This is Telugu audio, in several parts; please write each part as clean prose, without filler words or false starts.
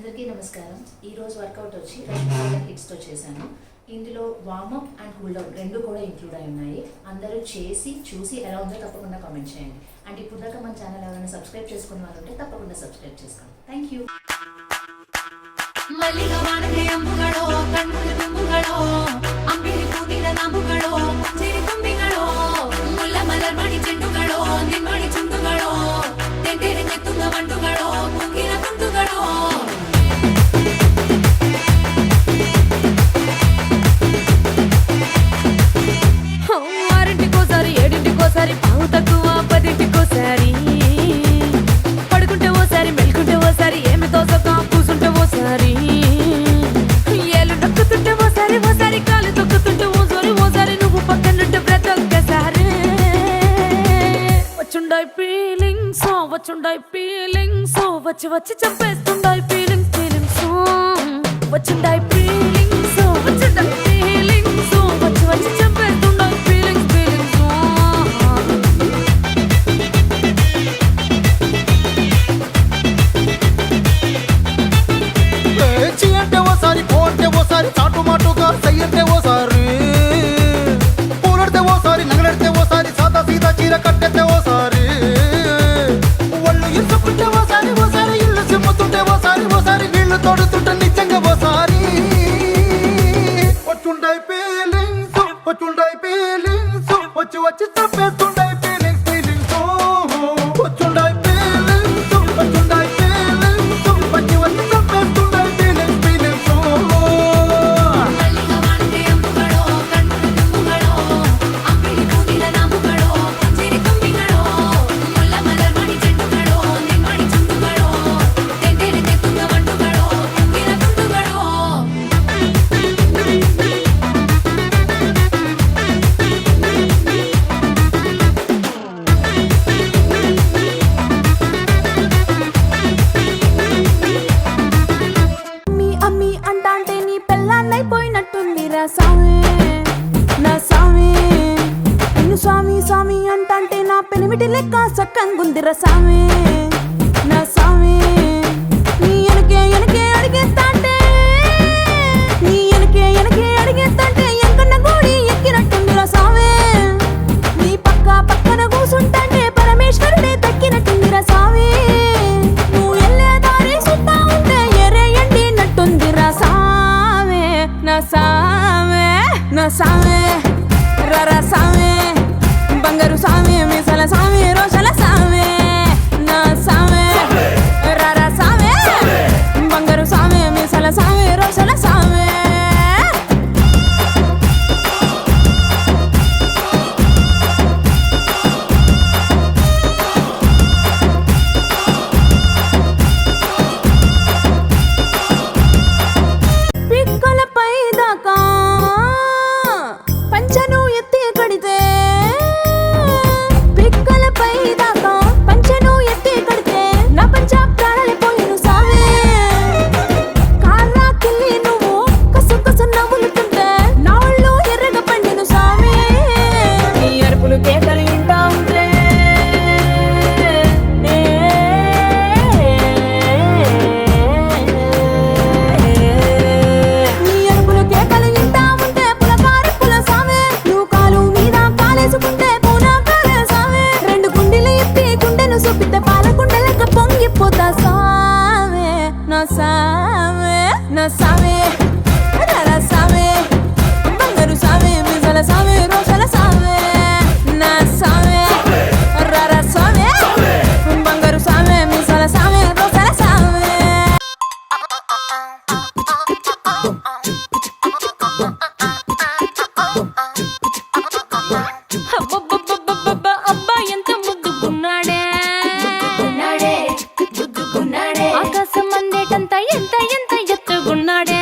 అందరికీ నమస్కారం. ఈరోజు వర్కౌట్ వచ్చి 2 హిట్స్తో చేశాను. ఇందులో వార్మప్ అండ్ కూల్ డౌన్ రెండు కూడా ఇంక్లూడ్ అయి ఉన్నాయి. అందరూ చేసి చూసి ఎలా ఉందో తప్పకుండా కామెంట్ చేయండి. అండ్ ఇప్పుడు దాకా మన ఛానల్ ఎవరైనా సబ్స్క్రైబ్ చేసుకున్న వాళ్ళు ఉంటే తప్పకుండా సబ్స్క్రైబ్ చేసుకోండి. Thank you. ఓసారి పావు తక్కువ 10ంటికోసారి పడుకుంటే ఓసారి మెలుకుంటే ఓసారి ఏమి తోసక కూసుంటే ఓసారి ఏలు నొక్కుతుంటే ఓసారి ఓసారి కాలు తొక్కుతుంటే ఓసారి నువ్వు పక్కనుంటే ప్రతి ఒక్కసారి వచ్చుండాయి ఫీలింగ్స్ వచ్చి వచ్చి చంపేస్తుండాయి ఫీలింగ్స్ వచ్చుండాయి ఫీలింగ్స్ వచ్చుండాయి ఫీలింగ్స్ వచ్చి వచ్చి చంపేస్తుండాయి ఫీలింగ్స్ ఓసారి చాటు మాటుగా సయ్యంటే ఓసారి పూలడితే ఓసారి నగలడితే ఓసారి సాదా సీదా చీర కట్టెతే ఓసారి ఒళ్ళు ఇసుకుంటే ఓసారి ఓసారి ఇల్లు సిమ్ముతుంటే ఓసారి నీళ్లు తోడుతుంటే నిజంగా ఓసారి వచ్చుండాయి ఫీలింగ్స్ వచ్చి వచ్చి తప్పేస్తుండాయి ఫీలింగ్స్ వచ్చుండాయి ఫీలింగ్స్ వచ్చి వచ్చి తప్పేస్తుండాయి స్వామి అంటంటే నా పెనిమిటి లెక్క సక్కంగుందిరా సామి నా సామి నీ ఎనకే అడిగేస్తాంటే ఎంకన్న గోడి ఎక్కినట్టుందిరా సామి నీ పక్కన కూసుంటే పరమేశ్వరుడే దక్కినట్టుందిరా సామి నువ్వు వెళ్ళే దారి సుత్తా ఉంటే ఎరే ఎండినట్టుందిరా సామి నా సామి రరా సామి బంగారు సామి మీసాల సామి రోషల సామి నా సామి రారా సామి బంగారు సామి మీసాల సామి రోషల సామి పిక్కలపై దాకా పంచను ఎత్తి కడితే నా సామి రరా సామి బంగారు సామి మీసాల సామి రోషల సామి నా సామి రరా సామి బంగారు సామి మీసాల సామి రోషల సామి అబ్బా ఎంత ముద్దుకున్నాడే ఆకాశం అందేటంత ఎంత ఎత్తుగున్నాడే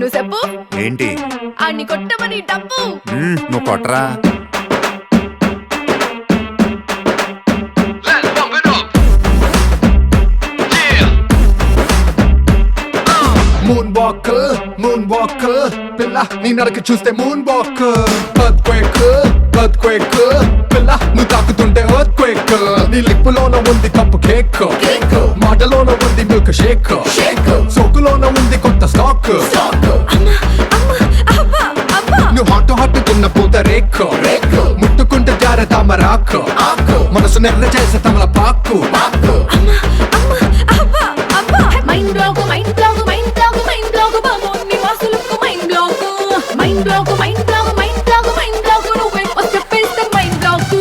నువ్వు చెప్పు. ఏంటి? ఆడిని కొట్టమని డబ్బు. నువ్వు కొట్టరా. మూన్ వాక్ పిల్ల నీ నడక చూస్తే మూన్ వాక్ ఎర్త్క్వేక్ పిల్ల నువ్వు తాకుతుంటే ఎర్త్క్వేక్ నీ లిప్పులోన ఉంది కప్పు కేక్ మాటలోన ఉంది మిల్క్ షేక్ సోకులోన ఉంది కొత్త స్టాక్ నువ్వు హాట్ తిన్న పూత రేక్ ముట్టుకుంటే జార తామరాక్ మనసు నెర్ర చేసే తమల పాకు mind block mind block mind block mind block బాబు నీ వాసులకు mind block mind block mind block mind block mind block నువ్వే చెప్పేస్తే mind block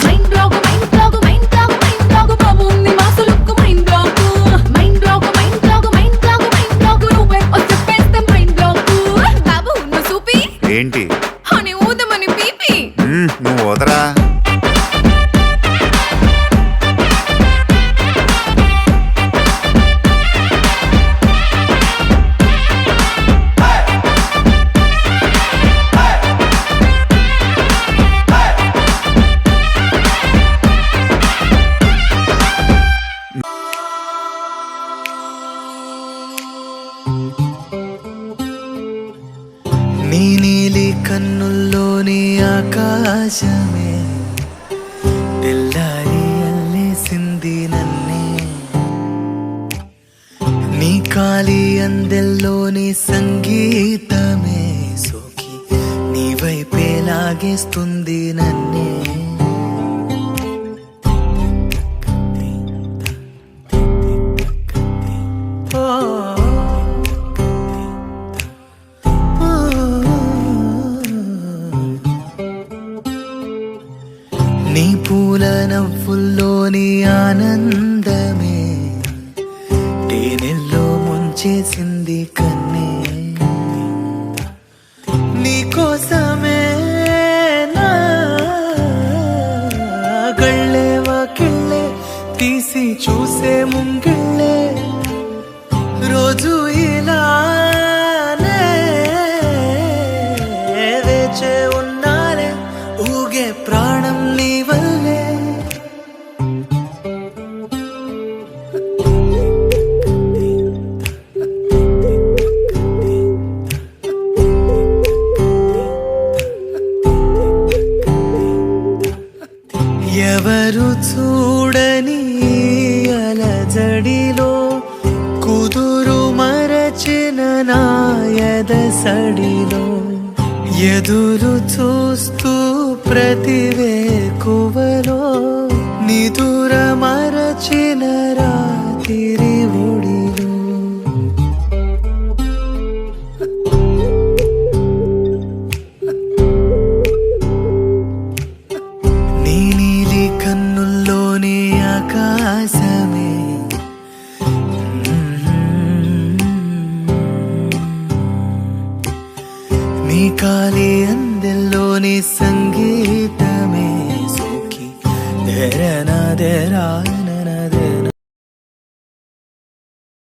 mind block mind block mind block mind block బాబు నీ వాసులకు mind block mind block mind block mind block mind block నువ్వే చెప్పేస్తే మైండ్ బ్లాక్ బాబు నువ్వు చూపి ఏంటి? అని ఊదమని పీపి నువ్వు వదరా. నీ నీలి కన్నుల్లోని ఆకాశమే తెల్లారి అల్లేసింది నన్నే నీ కాలి అందెల్లోని సంగీతమే సోకి నీ వైపే లాగేస్తుంది నన్నే నీ పూల నవ్వుల్లోని ఆనందమే తేనెల్లో ముంచేసింది కన్నే నీ కోసమే నా గళ్ళే వాకిళ్ళే తీసి చూసే ముంగిళ్ళే రోజు ఇలానే వేచే ఉన్నారే ఊగే ప్రాణం నీ వల్లే ఎవరు చూడని అలజడిలో కుదురు మరచిన నాయద సడిలో ఎదురు చూస్తూ ప్రతివేకువలో నిదుర మరచిన రాత్రి ఒడిలో నీ నీలి కన్నుల్లోని ఆకాశమే నీ కాలి అందెల్లోని సంగీతమే సోకి తెరనా